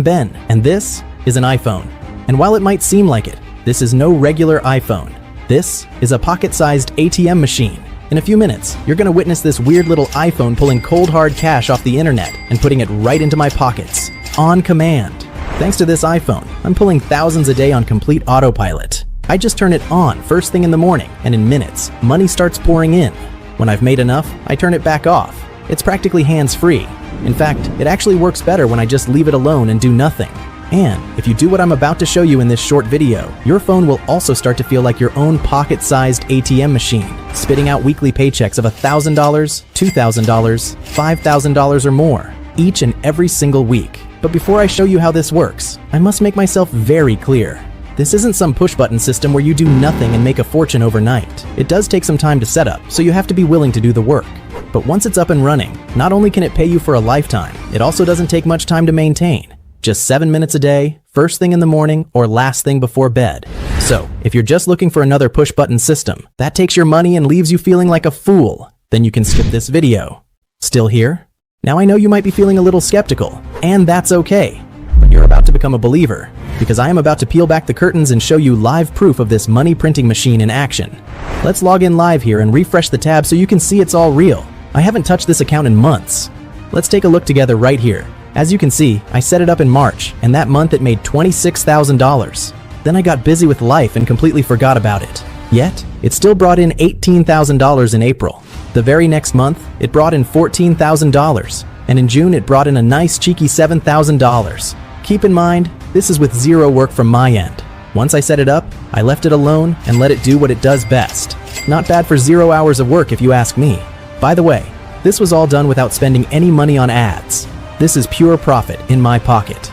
Ben, and this is an iPhone. And while it might seem like it, this is no regular iPhone. This is a pocket-sized ATM machine. In a few minutes, you're going to witness this weird little iPhone pulling cold hard cash off the internet and putting it right into my pockets, on command. Thanks to this iPhone, I'm pulling thousands a day on complete autopilot. I just turn it on first thing in the morning, and in minutes, money starts pouring in. When I've made enough, I turn it back off. It's practically hands-free. In fact, it actually works better when I just leave it alone and do nothing. And if you do what I'm about to show you in this short video, your phone will also start to feel like your own pocket-sized ATM machine, spitting out weekly paychecks of $1,000, $2,000, $5,000 or more, each and every single week. But before I show you how this works, I must make myself very clear. This isn't some push-button system where you do nothing and make a fortune overnight. It does take some time to set up, so you have to be willing to do the work. But once it's up and running, not only can it pay you for a lifetime, it also doesn't take much time to maintain. Just 7 minutes a day, first thing in the morning, or last thing before bed. So, if you're just looking for another push-button system that takes your money and leaves you feeling like a fool, then you can skip this video. Still here? Now I know you might be feeling a little skeptical, and that's okay. But you're about to become a believer, because I am about to peel back the curtains and show you live proof of this money printing machine in action. Let's log in live here and refresh the tab so you can see it's all real. I haven't touched this account in months. Let's take a look together right here. As you can see, I set it up in March, and that month it made $26,000. Then I got busy with life and completely forgot about it. Yet, it still brought in $18,000 in April. The very next month, it brought in $14,000, and in June it brought in a nice cheeky $7,000. Keep in mind, this is with zero work from my end. Once I set it up, I left it alone and let it do what it does best. Not bad for 0 hours of work if you ask me. By the way, this was all done without spending any money on ads. This is pure profit in my pocket.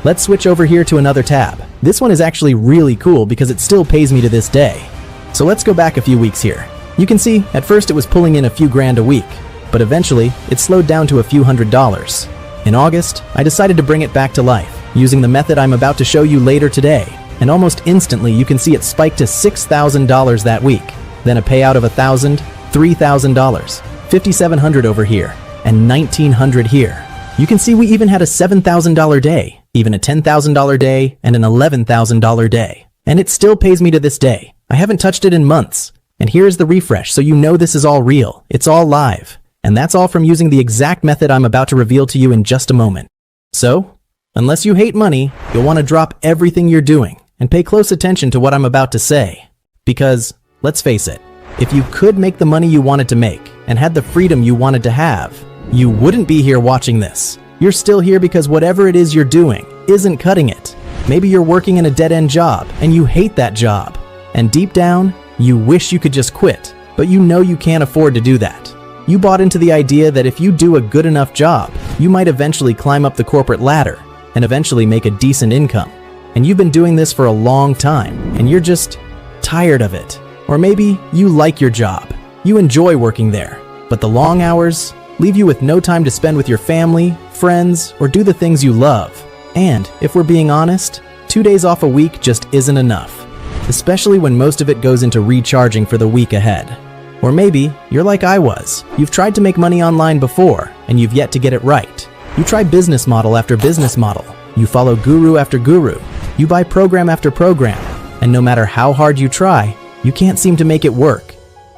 Let's switch over here to another tab. This one is actually really cool because it still pays me to this day. So let's go back a few weeks here. You can see, at first it was pulling in a few grand a week, but eventually it slowed down to a few $100s. In August, I decided to bring it back to life, using the method I'm about to show you later today, and almost instantly you can see it spiked to $6,000 that week, then a payout of $1,000, $3,000, $5,700 over here, and $1,900 here. You can see we even had a $7,000 day, even a $10,000 day, and an $11,000 day. And it still pays me to this day. I haven't touched it in months. And here's the refresh so you know this is all real. It's all live. And that's all from using the exact method I'm about to reveal to you in just a moment. So, unless you hate money, you'll want to drop everything you're doing and pay close attention to what I'm about to say. Because, let's face it, if you could make the money you wanted to make and had the freedom you wanted to have, you wouldn't be here watching this. You're still here because whatever it is you're doing isn't cutting it. Maybe you're working in a dead-end job and you hate that job. And deep down, you wish you could just quit, but you know you can't afford to do that. You bought into the idea that if you do a good enough job, you might eventually climb up the corporate ladder and eventually make a decent income. And you've been doing this for a long time and you're just tired of it. Or maybe you like your job. You enjoy working there, but the long hours leave you with no time to spend with your family, friends, or do the things you love. And if we're being honest, 2 days off a week just isn't enough, especially when most of it goes into recharging for the week ahead. Or maybe you're like I was. You've tried to make money online before, and you've yet to get it right. You try business model after business model. You follow guru after guru. You buy program after program. And no matter how hard you try, you can't seem to make it work.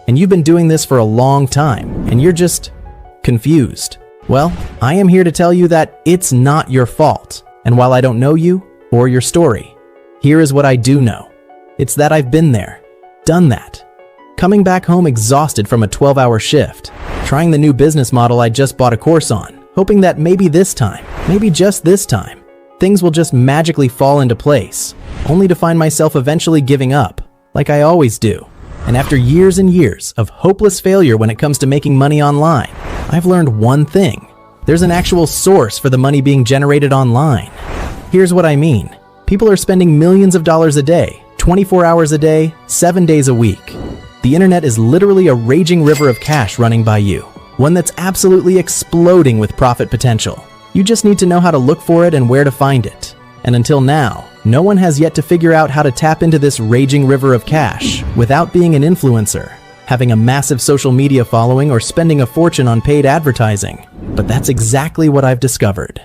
And you've been doing this for a long time, and you're just confused. Well, I am here to tell you that it's not your fault. And while I don't know you or your story, here is what I do know. It's that I've been there, done that. Coming back home exhausted from a 12-hour shift, trying the new business model I just bought a course on, hoping that maybe this time, maybe just this time, things will just magically fall into place, only to find myself eventually giving up, like I always do. And after years and years of hopeless failure when it comes to making money online, I've learned one thing. There's an actual source for the money being generated online. Here's what I mean. People are spending millions of dollars a day, 24 hours a day, 7 days a week. The internet is literally a raging river of cash running by you, one that's absolutely exploding with profit potential. You just need to know how to look for it and where to find it. And until now, no one has yet to figure out how to tap into this raging river of cash without being an influencer, having a massive social media following, or spending a fortune on paid advertising. But that's exactly what I've discovered.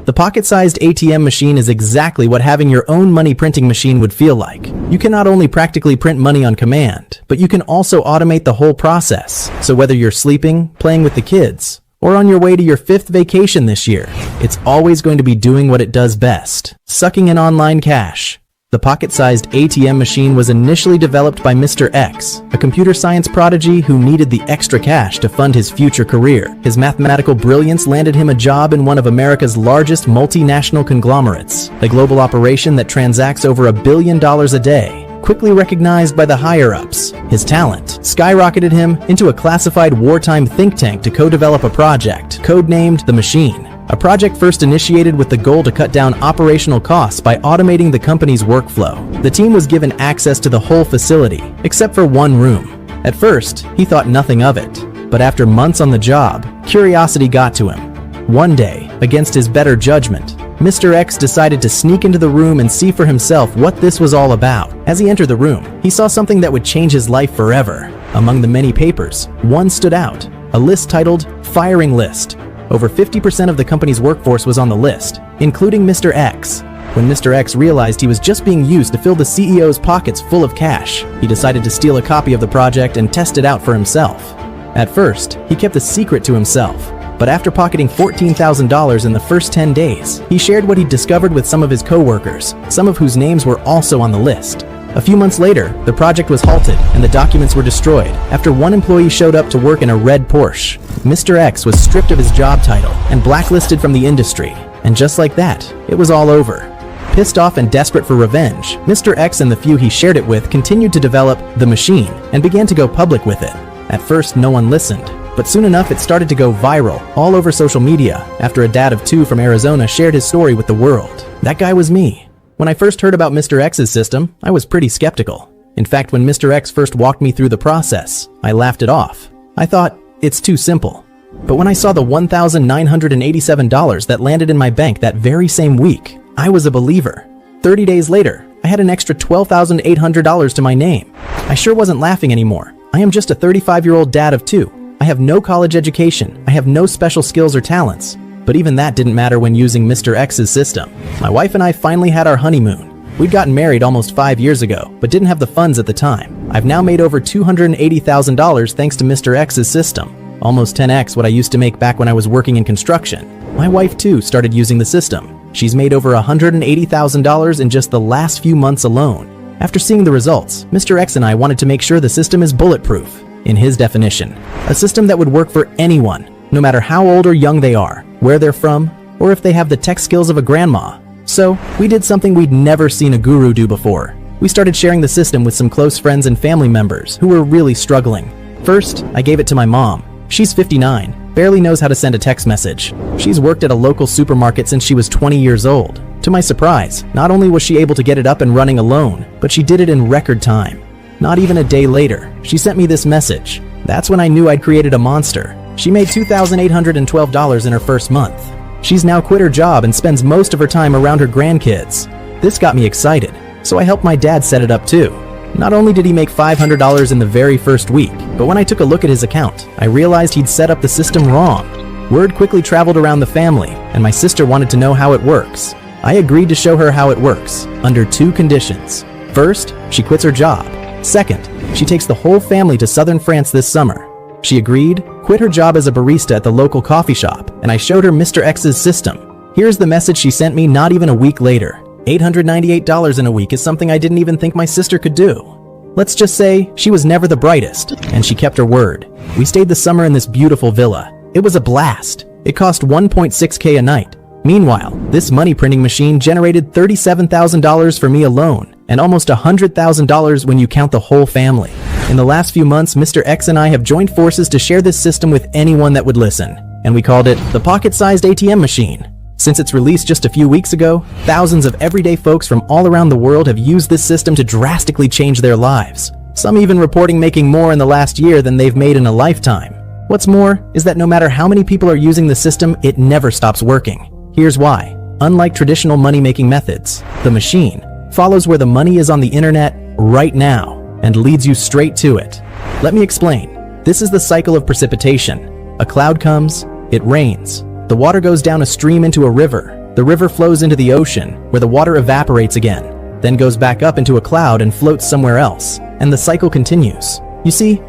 The pocket-sized ATM machine is exactly what having your own money printing machine would feel like. You can not only practically print money on command, but you can also automate the whole process. So whether you're sleeping, playing with the kids, or on your way to your 5th vacation this year, it's always going to be doing what it does best, sucking in online cash. The pocket-sized ATM machine was initially developed by Mr. X, a computer science prodigy who needed the extra cash to fund his future career. His mathematical brilliance landed him a job in one of America's largest multinational conglomerates, a global operation that transacts over $1 billion a day. Quickly recognized by the higher-ups, his talent skyrocketed him into a classified wartime think tank to co-develop a project, codenamed The Machine. A project first initiated with the goal to cut down operational costs by automating the company's workflow. The team was given access to the whole facility, except for one room. At first, he thought nothing of it, but after months on the job, curiosity got to him. One day, against his better judgment, Mr. X decided to sneak into the room and see for himself what this was all about. As he entered the room, he saw something that would change his life forever. Among the many papers, one stood out, a list titled Firing List. Over 50% of the company's workforce was on the list, including Mr. X. When Mr. X realized he was just being used to fill the CEO's pockets full of cash, he decided to steal a copy of the project and test it out for himself. At first, he kept the secret to himself, but after pocketing $14,000 in the first 10 days, he shared what he'd discovered with some of his co-workers, some of whose names were also on the list. A few months later, the project was halted and the documents were destroyed after one employee showed up to work in a red Porsche. Mr. X was stripped of his job title and blacklisted from the industry. And just like that, it was all over. Pissed off and desperate for revenge, Mr. X and the few he shared it with continued to develop The Machine and began to go public with it. At first, no one listened, but soon enough it started to go viral all over social media after a dad of 2 from Arizona shared his story with the world. That guy was me. When I first heard about Mr. X's system, I was pretty skeptical. In fact, when Mr. X first walked me through the process, I laughed it off. I thought, it's too simple. But when I saw the $1,987 that landed in my bank that very same week, I was a believer. 30 days later, I had an extra $12,800 to my name. I sure wasn't laughing anymore. I am just a 35-year-old dad of 2. I have no college education. I have no special skills or talents. But even that didn't matter when using Mr. X's system. My wife and I finally had our honeymoon. We'd gotten married almost 5 years ago, but didn't have the funds at the time. I've now made over $280,000 thanks to Mr. X's system. Almost 10x what I used to make back when I was working in construction. My wife too started using the system. She's made over $180,000 in just the last few months alone. After seeing the results, Mr. X and I wanted to make sure the system is bulletproof. In his definition, a system that would work for anyone, no matter how old or young they are, where they're from, or if they have the tech skills of a grandma. So, we did something we'd never seen a guru do before. We started sharing the system with some close friends and family members who were really struggling. First, I gave it to my mom. She's 59, barely knows how to send a text message. She's worked at a local supermarket since she was 20 years old. To my surprise, not only was she able to get it up and running alone, but she did it in record time. Not even a day later, she sent me this message. That's when I knew I'd created a monster. She made $2,812 in her first month. She's now quit her job and spends most of her time around her grandkids. This got me excited, so I helped my dad set it up too. Not only did he make $500 in the very first week, but when I took a look at his account, I realized he'd set up the system wrong. Word quickly traveled around the family, and my sister wanted to know how it works. I agreed to show her how it works, under 2 conditions. First, she quits her job. Second, she takes the whole family to southern France this summer. She agreed, quit her job as a barista at the local coffee shop, and I showed her Mr. X's system. Here's the message she sent me not even a week later. $898 in a week is something I didn't even think my sister could do. Let's just say she was never the brightest, and she kept her word. We stayed the summer in this beautiful villa. It was a blast. It cost $1.6K a night. Meanwhile, this money printing machine generated $37,000 for me alone, and almost $100,000 when you count the whole family. In the last few months, Mr. X and I have joined forces to share this system with anyone that would listen, and we called it the Pocket-Sized ATM Machine. Since its release just a few weeks ago, thousands of everyday folks from all around the world have used this system to drastically change their lives. Some even reporting making more in the last year than they've made in a lifetime. What's more is that no matter how many people are using the system, it never stops working. Here's why. Unlike traditional money-making methods, the machine follows where the money is on the internet right now and leads you straight to it. Let me explain. This is the cycle of precipitation. A cloud comes, it rains. The water goes down a stream into a river. The river flows into the ocean, where the water evaporates again, then goes back up into a cloud and floats somewhere else, and the cycle continues. You see,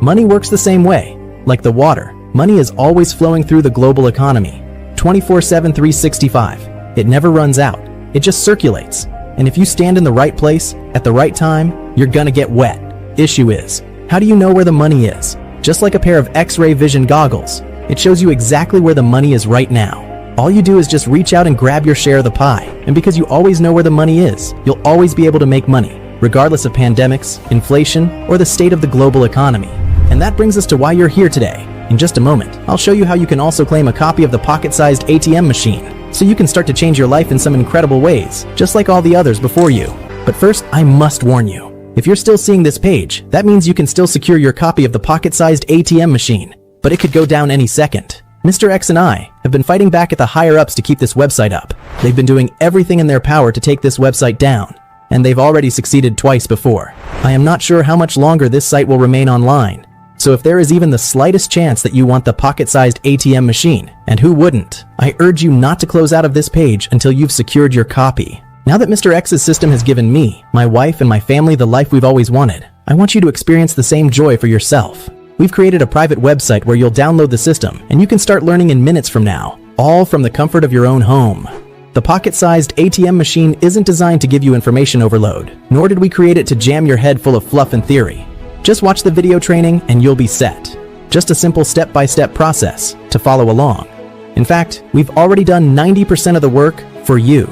money works the same way. Like the water, money is always flowing through the global economy. 24/7, 365. It never runs out. It just circulates. And if you stand in the right place, at the right time, you're gonna get wet. Issue is, how do you know where the money is? Just like a pair of X-ray vision goggles, it shows you exactly where the money is right now. All you do is just reach out and grab your share of the pie. And because you always know where the money is, you'll always be able to make money, regardless of pandemics, inflation, or the state of the global economy. And that brings us to why you're here today. In just a moment, I'll show you how you can also claim a copy of the pocket-sized ATM machine, so you can start to change your life in some incredible ways, just like all the others before you. But first, I must warn you. If you're still seeing this page, that means you can still secure your copy of the pocket-sized ATM machine, but it could go down any second. Mr. X and I have been fighting back at the higher-ups to keep this website up. They've been doing everything in their power to take this website down, and they've already succeeded twice before. I am not sure how much longer this site will remain online, so if there is even the slightest chance that you want the pocket-sized ATM machine, and who wouldn't, I urge you not to close out of this page until you've secured your copy. Now that Mr. X's system has given me, my wife, and my family the life we've always wanted, I want you to experience the same joy for yourself. We've created a private website where you'll download the system, and you can start learning in minutes from now, all from the comfort of your own home. The pocket-sized ATM machine isn't designed to give you information overload, nor did we create it to jam your head full of fluff and theory. Just watch the video training and you'll be set. Just a simple step-by-step process to follow along. In fact, we've already done 90% of the work for you.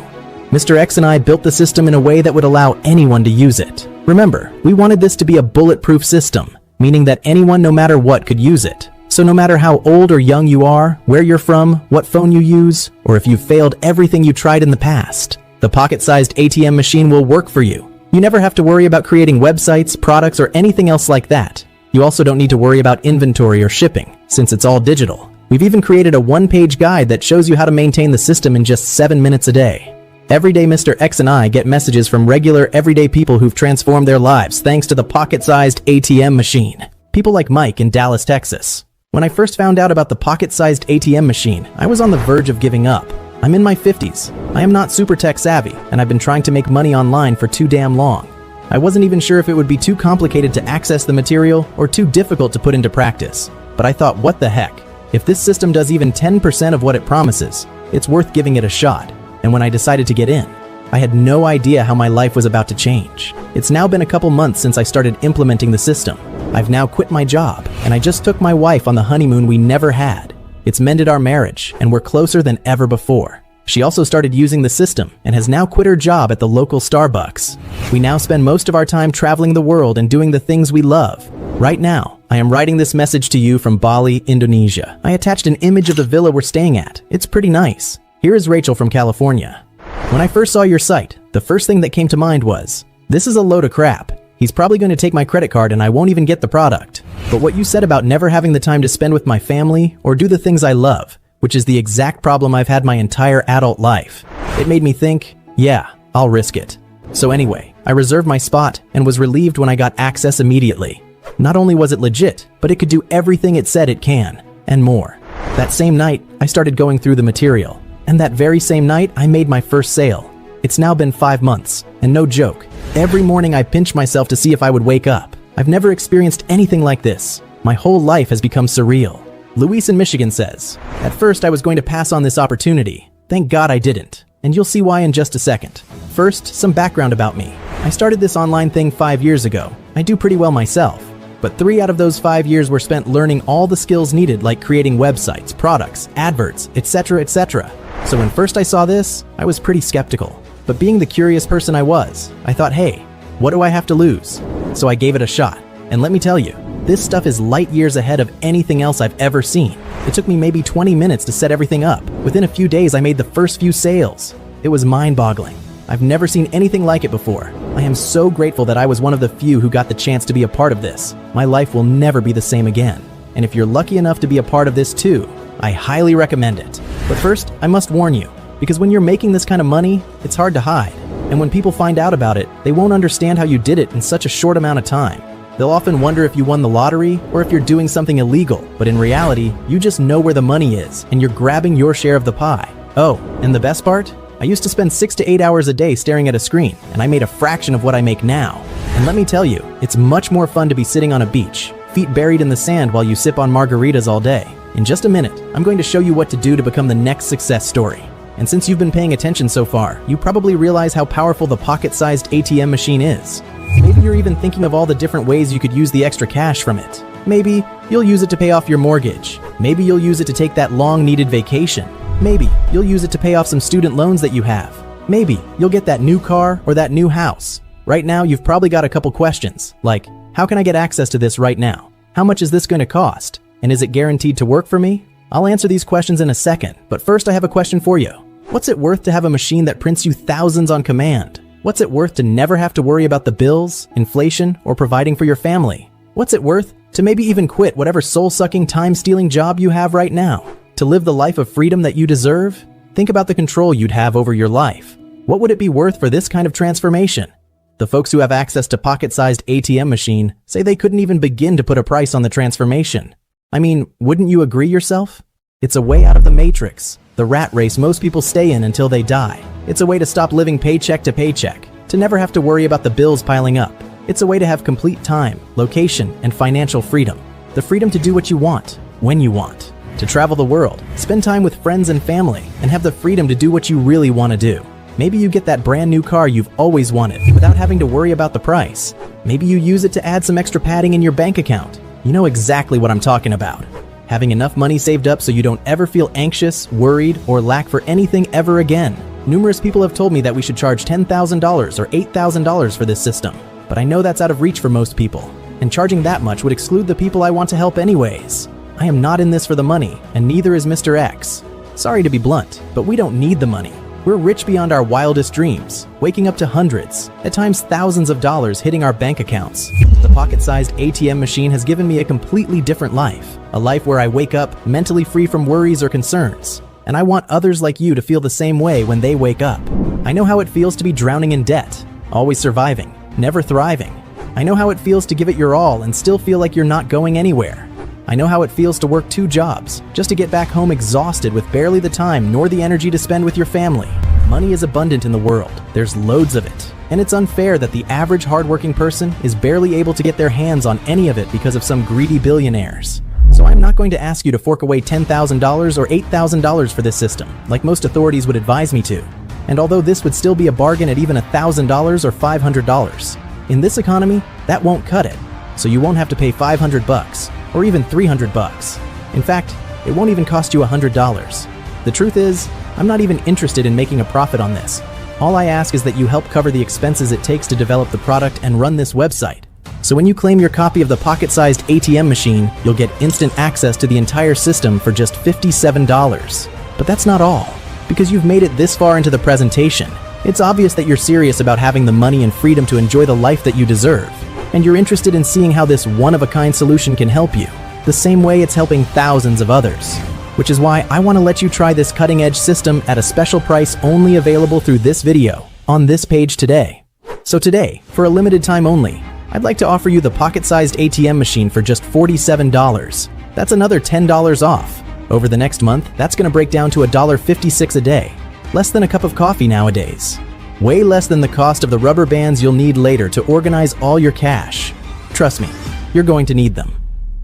Mr. X and I built the system in a way that would allow anyone to use it. Remember, we wanted this to be a bulletproof system, meaning that anyone no matter what could use it. So no matter how old or young you are, where you're from, what phone you use, or if you've failed everything you tried in the past, the pocket-sized ATM machine will work for you. You never have to worry about creating websites, products, or anything else like that. You also don't need to worry about inventory or shipping, since it's all digital. We've even created a one-page guide that shows you how to maintain the system in just 7 minutes a day. Every day, Mr. X and I get messages from regular, everyday people who've transformed their lives thanks to the pocket-sized ATM machine. People like Mike in Dallas, Texas. When I first found out about the pocket-sized ATM machine, I was on the verge of giving up. I'm in my 50s. I am not super tech savvy, and I've been trying to make money online for too damn long. I wasn't even sure if it would be too complicated to access the material or too difficult to put into practice. But I thought, what the heck? If this system does even 10% of what it promises, it's worth giving it a shot. And when I decided to get in, I had no idea how my life was about to change. It's now been a couple months since I started implementing the system. I've now quit my job, and I just took my wife on the honeymoon we never had. It's mended our marriage, and we're closer than ever before. She also started using the system and has now quit her job at the local Starbucks. We now spend most of our time traveling the world and doing the things we love. Right now, I am writing this message to you from Bali, Indonesia. I attached an image of the villa we're staying at. It's pretty nice. Here is Rachel from California. When I first saw your site, the first thing that came to mind was, this is a load of crap. He's probably going to take my credit card and I won't even get the product. But what you said about never having the time to spend with my family or do the things I love, which is the exact problem I've had my entire adult life, it made me think, yeah, I'll risk it. So anyway, I reserved my spot and was relieved when I got access immediately. Not only was it legit, but it could do everything it said it can, and more. That same night, I started going through the material. And that very same night, I made my first sale. It's now been 5 months, and no joke, every morning I pinch myself to see if I would wake up. I've never experienced anything like this. My whole life has become surreal. Luis in Michigan says, at first I was going to pass on this opportunity. Thank God I didn't, and you'll see why in just a second. First, some background about me. I started this online thing 5 years ago. I do pretty well myself. But 3 out of those 5 years were spent learning all the skills needed, like creating websites, products, adverts, etc., etc. So when first I saw this, I was pretty skeptical. But being the curious person I was, I thought, hey, what do I have to lose? So I gave it a shot. And let me tell you, this stuff is light years ahead of anything else I've ever seen. It took me maybe 20 minutes to set everything up. Within a few days, I made the first few sales. It was mind-boggling. I've never seen anything like it before. I am so grateful that I was one of the few who got the chance to be a part of this. My life will never be the same again. And if you're lucky enough to be a part of this too, I highly recommend it. But first, I must warn you, because when you're making this kind of money, it's hard to hide. And when people find out about it, they won't understand how you did it in such a short amount of time. They'll often wonder if you won the lottery or if you're doing something illegal, but in reality, you just know where the money is and you're grabbing your share of the pie. Oh, and the best part? I used to spend 6 to 8 hours a day staring at a screen, and I made a fraction of what I make now. And let me tell you, it's much more fun to be sitting on a beach, feet buried in the sand while you sip on margaritas all day. In just a minute, I'm going to show you what to do to become the next success story. And since you've been paying attention so far, you probably realize how powerful the pocket-sized ATM machine is. Maybe you're even thinking of all the different ways you could use the extra cash from it. Maybe you'll use it to pay off your mortgage. Maybe you'll use it to take that long-needed vacation. Maybe you'll use it to pay off some student loans that you have. Maybe you'll get that new car or that new house. Right now, you've probably got a couple questions, like, how can I get access to this right now? How much is this going to cost? And is it guaranteed to work for me? I'll answer these questions in a second, but first I have a question for you. What's it worth to have a machine that prints you thousands on command? What's it worth to never have to worry about the bills, inflation, or providing for your family? What's it worth to maybe even quit whatever soul-sucking, time-stealing job you have right now? To live the life of freedom that you deserve? Think about the control you'd have over your life. What would it be worth for this kind of transformation? The folks who have access to pocket-sized ATM machine say they couldn't even begin to put a price on the transformation. I mean, wouldn't you agree yourself? It's a way out of the matrix, the rat race most people stay in until they die. It's a way to stop living paycheck to paycheck, to never have to worry about the bills piling up. It's a way to have complete time, location, and financial freedom. The freedom to do what you want, when you want. To travel the world, spend time with friends and family, and have the freedom to do what you really want to do. Maybe you get that brand new car you've always wanted without having to worry about the price. Maybe you use it to add some extra padding in your bank account. You know exactly what I'm talking about. Having enough money saved up so you don't ever feel anxious, worried, or lack for anything ever again. Numerous people have told me that we should charge $10,000 or $8,000 for this system, but I know that's out of reach for most people, and charging that much would exclude the people I want to help anyways. I am not in this for the money, and neither is Mr. X. Sorry to be blunt, but we don't need the money. We're rich beyond our wildest dreams, waking up to hundreds, at times thousands of dollars hitting our bank accounts. The pocket-sized ATM machine has given me a completely different life, a life where I wake up mentally free from worries or concerns. And I want others like you to feel the same way when they wake up. I know how it feels to be drowning in debt, always surviving, never thriving. I know how it feels to give it your all and still feel like you're not going anywhere. I know how it feels to work 2 jobs, just to get back home exhausted with barely the time nor the energy to spend with your family. Money is abundant in the world. There's loads of it. And it's unfair that the average hardworking person is barely able to get their hands on any of it because of some greedy billionaires. So I'm not going to ask you to fork away $10,000 or $8,000 for this system, like most authorities would advise me to. And although this would still be a bargain at even $1,000 or $500, in this economy, that won't cut it. So you won't have to pay $500 or even $300. In fact, it won't even cost you $100. The truth is, I'm not even interested in making a profit on this. All I ask is that you help cover the expenses it takes to develop the product and run this website. So when you claim your copy of the pocket-sized ATM machine, you'll get instant access to the entire system for just $57. But that's not all. Because you've made it this far into the presentation, it's obvious that you're serious about having the money and freedom to enjoy the life that you deserve. And you're interested in seeing how this one-of-a-kind solution can help you, the same way it's helping thousands of others. Which is why I want to let you try this cutting-edge system at a special price only available through this video, on this page today. So today, for a limited time only, I'd like to offer you the pocket-sized ATM machine for just $47. That's another $10 off. Over the next month, that's going to break down to $1.56 a day. Less than a cup of coffee nowadays. Way less than the cost of the rubber bands you'll need later to organize all your cash. Trust me, you're going to need them.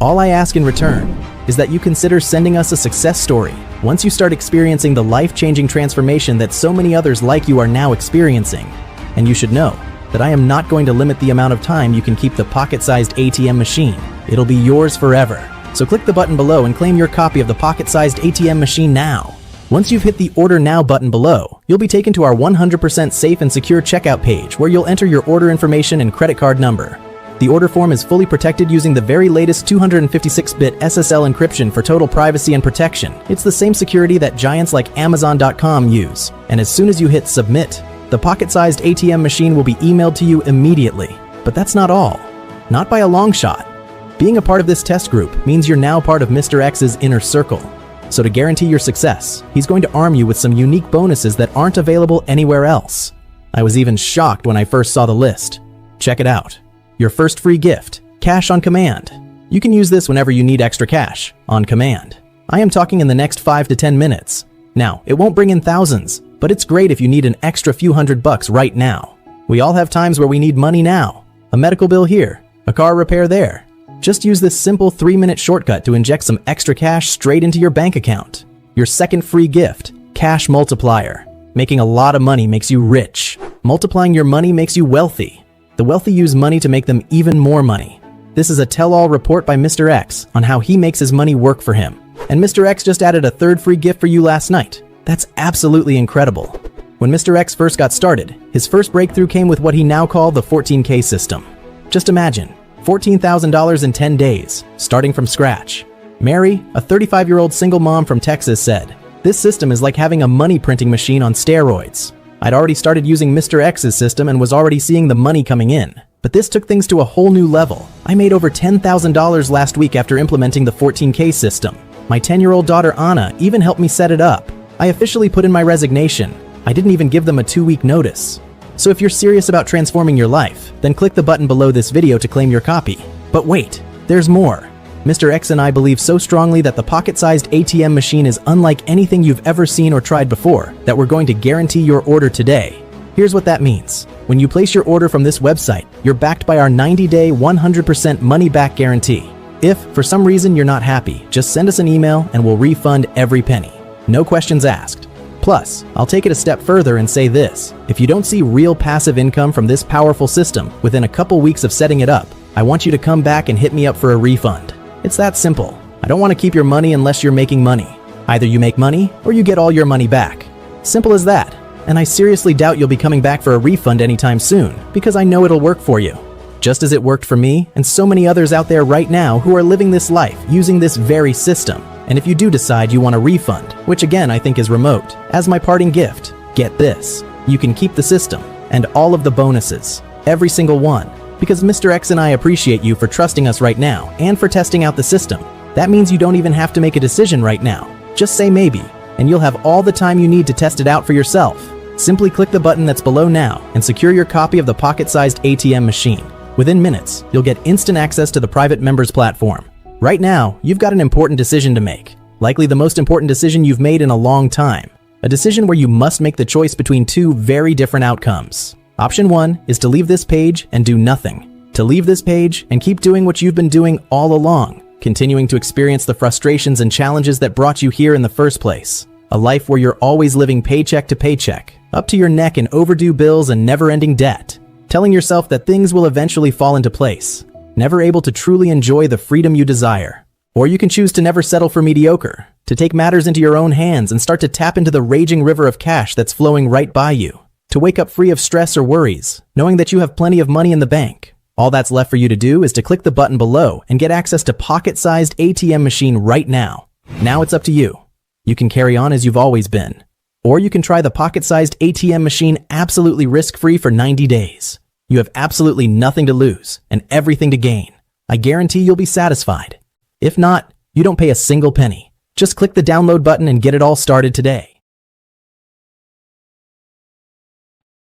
All I ask in return is that you consider sending us a success story once you start experiencing the life-changing transformation that so many others like you are now experiencing. And you should know that I am not going to limit the amount of time you can keep the pocket-sized ATM machine. It'll be yours forever. So click the button below and claim your copy of the pocket-sized ATM machine now. Once you've hit the Order Now button below, you'll be taken to our 100% safe and secure checkout page where you'll enter your order information and credit card number. The order form is fully protected using the very latest 256-bit SSL encryption for total privacy and protection. It's the same security that giants like Amazon.com use. And as soon as you hit Submit, the pocket-sized ATM machine will be emailed to you immediately. But that's not all. Not by a long shot. Being a part of this test group means you're now part of Mr. X's inner circle. So to guarantee your success, he's going to arm you with some unique bonuses that aren't available anywhere else. I was even shocked when I first saw the list. Check it out. Your first free gift, Cash on command. You can use this whenever you need extra cash, on command. I am talking in the next 5 to 10 minutes. Now, it won't bring in thousands, but it's great if you need an extra few $100 right now. We all have times where we need money now. A medical bill here, a car repair there. Just use this simple 3-minute shortcut to inject some extra cash straight into your bank account. Your second free gift, Cash Multiplier. Making a lot of money makes you rich. Multiplying your money makes you wealthy. The wealthy use money to make them even more money. This is a tell-all report by Mr. X on how he makes his money work for him. And Mr. X just added a third free gift for you last night. That's absolutely incredible. When Mr. X first got started, his first breakthrough came with what he now called the 14K system. Just imagine, $14,000 in 10 days, starting from scratch. Mary, a 35-year-old single mom from Texas, said, "This system is like having a money printing machine on steroids. I'd already started using Mr. X's system and was already seeing the money coming in. But this took things to a whole new level. I made over $10,000 last week after implementing the 14K system. My 10-year-old daughter Anna even helped me set it up. I officially put in my resignation. I didn't even give them a 2-week notice." So if you're serious about transforming your life, then click the button below this video to claim your copy. But wait, there's more. Mr. X and I believe so strongly that the pocket-sized ATM machine is unlike anything you've ever seen or tried before that we're going to guarantee your order today. Here's what that means. When you place your order from this website, you're backed by our 90-day, 100% money-back guarantee. If, for some reason, you're not happy, just send us an email and we'll refund every penny. No questions asked. Plus, I'll take it a step further and say this. If you don't see real passive income from this powerful system within a couple weeks of setting it up, I want you to come back and hit me up for a refund. It's that simple. I don't want to keep your money unless you're making money. Either you make money or you get all your money back. Simple as that. And I seriously doubt you'll be coming back for a refund anytime soon because I know it'll work for you. Just as it worked for me and so many others out there right now who are living this life using this very system. And if you do decide you want a refund, which again I think is remote, as my parting gift, get this. You can keep the system and all of the bonuses, every single one, because Mr. X and I appreciate you for trusting us right now and for testing out the system. That means you don't even have to make a decision right now. Just say maybe, and you'll have all the time you need to test it out for yourself. Simply click the button that's below now and secure your copy of the pocket-sized ATM machine. Within minutes, you'll get instant access to the private members platform. Right now, you've got an important decision to make. Likely the most important decision you've made in a long time. A decision where you must make the choice between two very different outcomes. Option 1 is to leave this page and do nothing. To leave this page and keep doing what you've been doing all along, continuing to experience the frustrations and challenges that brought you here in the first place. A life where you're always living paycheck to paycheck, up to your neck in overdue bills and never-ending debt. Telling yourself that things will eventually fall into place. Never able to truly enjoy the freedom you desire. Or you can choose to never settle for mediocre, to take matters into your own hands and start to tap into the raging river of cash that's flowing right by you. To wake up free of stress or worries, knowing that you have plenty of money in the bank. All that's left for you to do is to click the button below and get access to pocket-sized ATM machine right now. Now it's up to you. You can carry on as you've always been. Or you can try the pocket-sized ATM machine absolutely risk-free for 90 days. You have absolutely nothing to lose and everything to gain. I guarantee you'll be satisfied. If not, you don't pay a single penny. Just click the download button and get it all started today.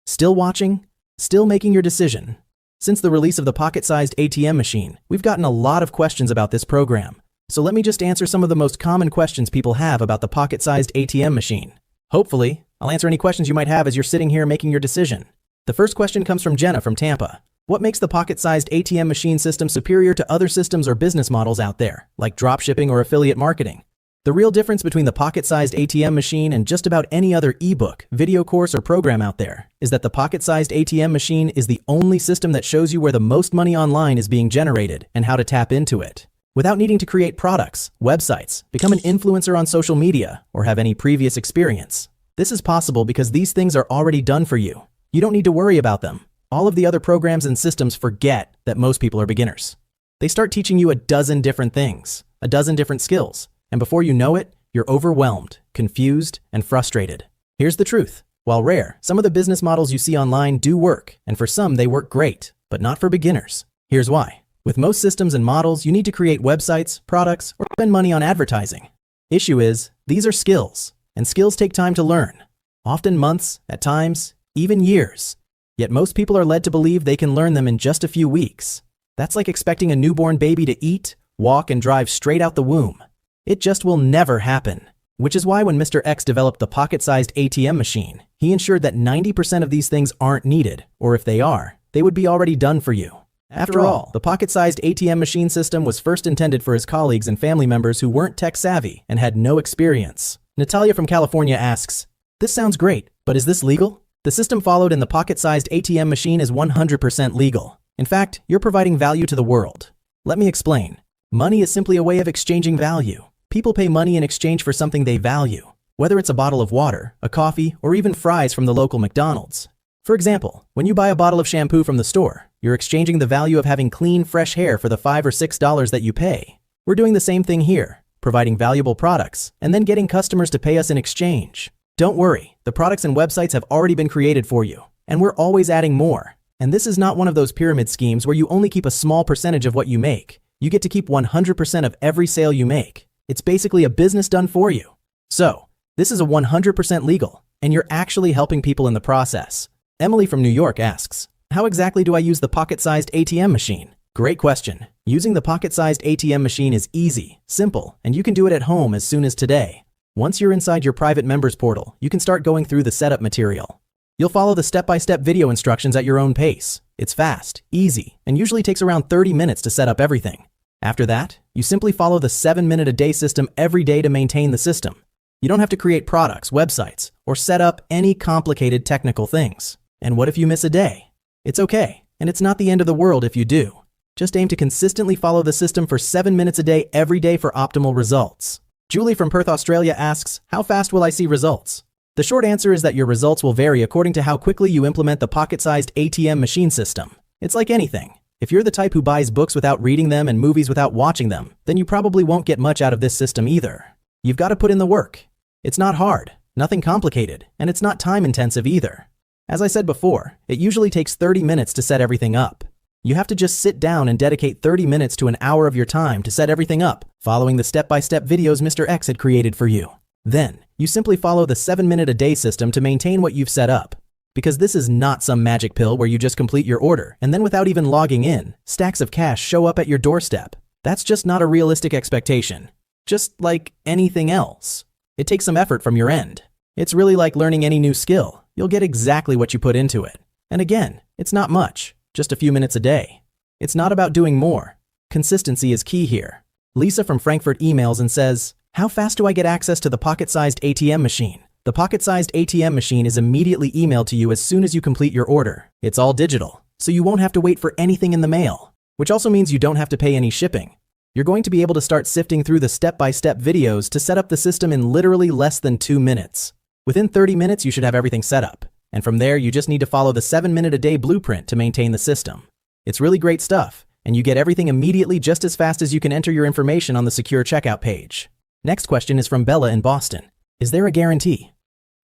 Still watching? Still making your decision? Since the release of the pocket-sized ATM machine, we've gotten a lot of questions about this program. So let me just answer some of the most common questions people have about the pocket-sized ATM machine. Hopefully, I'll answer any questions you might have as you're sitting here making your decision. The first question comes from Jenna from Tampa. What makes the pocket-sized ATM machine system superior to other systems or business models out there, like dropshipping or affiliate marketing? The real difference between the pocket-sized ATM machine and just about any other ebook, video course, or program out there is that the pocket-sized ATM machine is the only system that shows you where the most money online is being generated and how to tap into it. Without needing to create products, websites, become an influencer on social media, or have any previous experience. This is possible because these things are already done for you. You don't need to worry about them. All of the other programs and systems forget that most people are beginners. They start teaching you a dozen different things, a dozen different skills, and before you know it, you're overwhelmed, confused, and frustrated. Here's the truth. While rare, some of the business models you see online do work, and for some they work great, but not for beginners. Here's why. With most systems and models, you need to create websites, products, or spend money on advertising. Issue is, these are skills, and skills take time to learn. Often months, at times, even years. Yet most people are led to believe they can learn them in just a few weeks. That's like expecting a newborn baby to eat, walk, and drive straight out the womb. It just will never happen. Which is why when Mr. X developed the pocket-sized ATM machine, he ensured that 90% of these things aren't needed, or if they are, they would be already done for you. After all, the pocket-sized ATM machine system was first intended for his colleagues and family members who weren't tech-savvy and had no experience. Natalia from California asks, "This sounds great, but is this legal?" The system followed in the pocket-sized ATM machine is 100% legal. In fact, you're providing value to the world. Let me explain. Money is simply a way of exchanging value. People pay money in exchange for something they value, whether it's a bottle of water, a coffee, or even fries from the local McDonald's. For example, when you buy a bottle of shampoo from the store, you're exchanging the value of having clean, fresh hair for the $5 or $6 that you pay. We're doing the same thing here, providing valuable products, and then getting customers to pay us in exchange. Don't worry, the products and websites have already been created for you, and we're always adding more. And this is not one of those pyramid schemes where you only keep a small percentage of what you make. You get to keep 100% of every sale you make. It's basically a business done for you. So, this is a 100% legal, and you're actually helping people in the process. Emily from New York asks, "How exactly do I use the pocket-sized ATM machine?" Great question. Using the pocket-sized ATM machine is easy, simple, and you can do it at home as soon as today. Once you're inside your private members portal, you can start going through the setup material. You'll follow the step-by-step video instructions at your own pace. It's fast, easy, and usually takes around 30 minutes to set up everything. After that, you simply follow the 7-minute-a-day system every day to maintain the system. You don't have to create products, websites, or set up any complicated technical things. And what if you miss a day? It's okay, and it's not the end of the world if you do. Just aim to consistently follow the system for 7 minutes a day every day for optimal results. Julie from Perth, Australia asks, "How fast will I see results?" The short answer is that your results will vary according to how quickly you implement the pocket-sized ATM machine system. It's like anything. If you're the type who buys books without reading them and movies without watching them, then you probably won't get much out of this system either. You've got to put in the work. It's not hard, nothing complicated, and it's not time-intensive either. As I said before, it usually takes 30 minutes to set everything up. You have to just sit down and dedicate 30 minutes to an hour of your time to set everything up, following the step-by-step videos Mr. X had created for you. Then, you simply follow the 7-minute-a-day system to maintain what you've set up. Because this is not some magic pill where you just complete your order and then without even logging in, stacks of cash show up at your doorstep. That's just not a realistic expectation. Just like anything else. It takes some effort from your end. It's really like learning any new skill. You'll get exactly what you put into it. And again, it's not much, just a few minutes a day. It's not about doing more. Consistency is key here. Lisa from Frankfurt emails and says, "How fast do I get access to the pocket-sized ATM machine?" The pocket-sized ATM machine is immediately emailed to you as soon as you complete your order. It's all digital, so you won't have to wait for anything in the mail, which also means you don't have to pay any shipping. You're going to be able to start sifting through the step-by-step videos to set up the system in literally less than 2 minutes. Within 30 minutes, you should have everything set up. And from there, you just need to follow the 7-minute-a-day blueprint to maintain the system. It's really great stuff, and you get everything immediately just as fast as you can enter your information on the secure checkout page. Next question is from Bella in Boston. Is there a guarantee?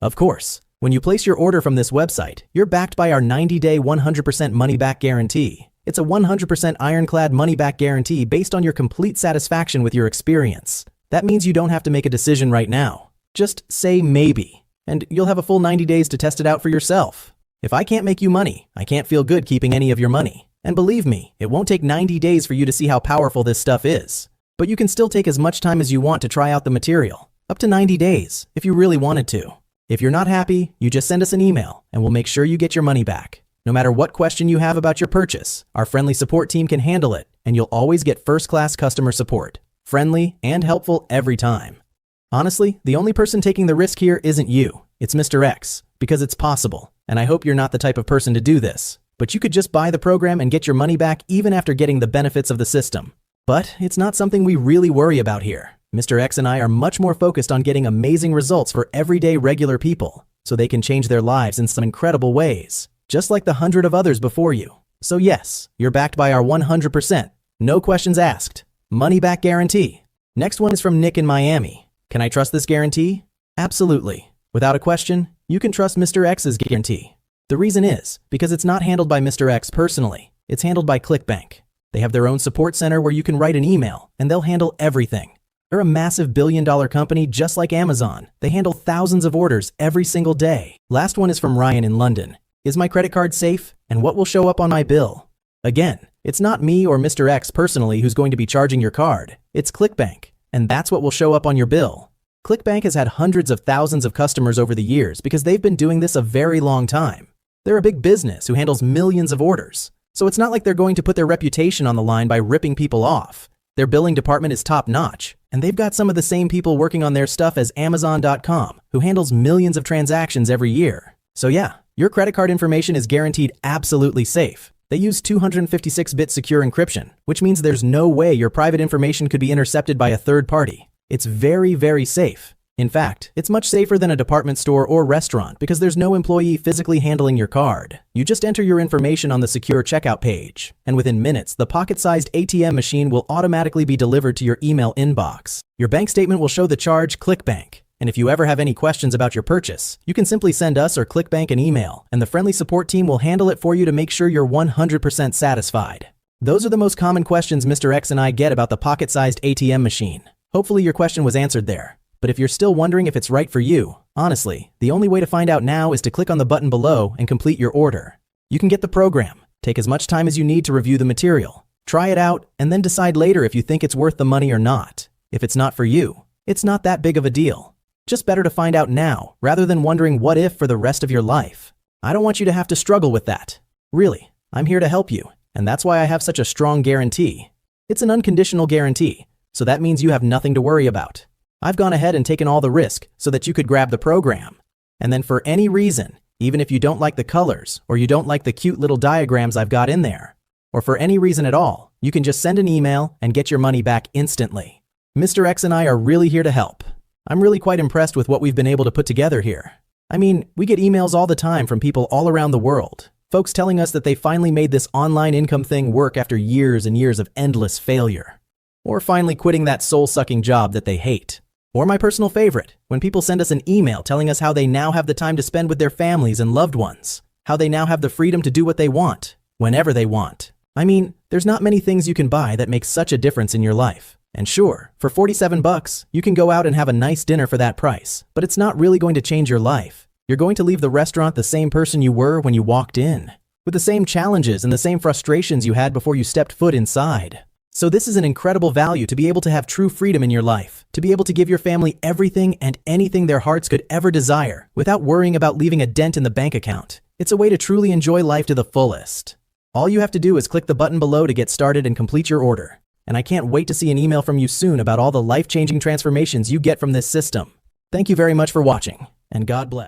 Of course. When you place your order from this website, you're backed by our 90-day 100% money-back guarantee. It's a 100% ironclad money-back guarantee based on your complete satisfaction with your experience. That means you don't have to make a decision right now. Just say maybe, and you'll have a full 90 days to test it out for yourself. If I can't make you money, I can't feel good keeping any of your money. And believe me, it won't take 90 days for you to see how powerful this stuff is. But you can still take as much time as you want to try out the material. Up to 90 days, if you really wanted to. If you're not happy, you just send us an email, and we'll make sure you get your money back. No matter what question you have about your purchase, our friendly support team can handle it, and you'll always get first-class customer support. Friendly and helpful every time. Honestly, the only person taking the risk here isn't you. It's Mr. X, because it's possible, and I hope you're not the type of person to do this. But you could just buy the program and get your money back even after getting the benefits of the system. But it's not something we really worry about here. Mr. X and I are much more focused on getting amazing results for everyday regular people, so they can change their lives in some incredible ways, just like the 100 of others before you. So yes, you're backed by our 100%, no questions asked, money back guarantee. Next one is from Nick in Miami. Can I trust this guarantee? Absolutely. Without a question, you can trust Mr. X's guarantee. The reason is because it's not handled by Mr. X personally. It's handled by ClickBank. They have their own support center where you can write an email and they'll handle everything. They're a massive billion-dollar company just like Amazon. They handle thousands of orders every single day. Last one is from Ryan in London. Is my credit card safe? And what will show up on my bill? Again, It's not me or Mr. X personally who's going to be charging your card. It's ClickBank, and that's what will show up on your bill. ClickBank has had hundreds of thousands of customers over the years because they've been doing this a very long time. They're a big business who handles millions of orders, so it's not like they're going to put their reputation on the line by ripping people off. Their billing department is top-notch, and they've got some of the same people working on their stuff as Amazon.com, who handles millions of transactions every year. So yeah, your credit card information is guaranteed absolutely safe. They use 256-bit secure encryption, which means there's no way your private information could be intercepted by a third party. It's very, very safe. In fact, it's much safer than a department store or restaurant because there's no employee physically handling your card. You just enter your information on the secure checkout page, and within minutes, the pocket-sized ATM machine will automatically be delivered to your email inbox. Your bank statement will show the charge ClickBank, and if you ever have any questions about your purchase, you can simply send us or ClickBank an email, and the friendly support team will handle it for you to make sure you're 100% satisfied. Those are the most common questions Mr. X and I get about the pocket-sized ATM machine. Hopefully your question was answered there. But if you're still wondering if it's right for you, honestly, the only way to find out now is to click on the button below and complete your order. You can get the program, take as much time as you need to review the material, try it out, and then decide later if you think it's worth the money or not. If it's not for you, it's not that big of a deal. Just better to find out now, rather than wondering what if for the rest of your life. I don't want you to have to struggle with that. Really, I'm here to help you, and that's why I have such a strong guarantee. It's an unconditional guarantee, so that means you have nothing to worry about. I've gone ahead and taken all the risk so that you could grab the program. And then for any reason, even if you don't like the colors or you don't like the cute little diagrams I've got in there, or for any reason at all, you can just send an email and get your money back instantly. Mr. X and I are really here to help. I'm really quite impressed with what we've been able to put together here. I mean, we get emails all the time from people all around the world, folks telling us that they finally made this online income thing work after years and years of endless failure, or finally quitting that soul-sucking job that they hate. Or my personal favorite, when people send us an email telling us how they now have the time to spend with their families and loved ones, how they now have the freedom to do what they want, whenever they want. I mean, there's not many things you can buy that make such a difference in your life. And sure, for $47, you can go out and have a nice dinner for that price, but it's not really going to change your life. You're going to leave the restaurant the same person you were when you walked in, with the same challenges and the same frustrations you had before you stepped foot inside. So this is an incredible value to be able to have true freedom in your life, to be able to give your family everything and anything their hearts could ever desire without worrying about leaving a dent in the bank account. It's a way to truly enjoy life to the fullest. All you have to do is click the button below to get started and complete your order. And I can't wait to see an email from you soon about all the life-changing transformations you get from this system. Thank you very much for watching, and God bless.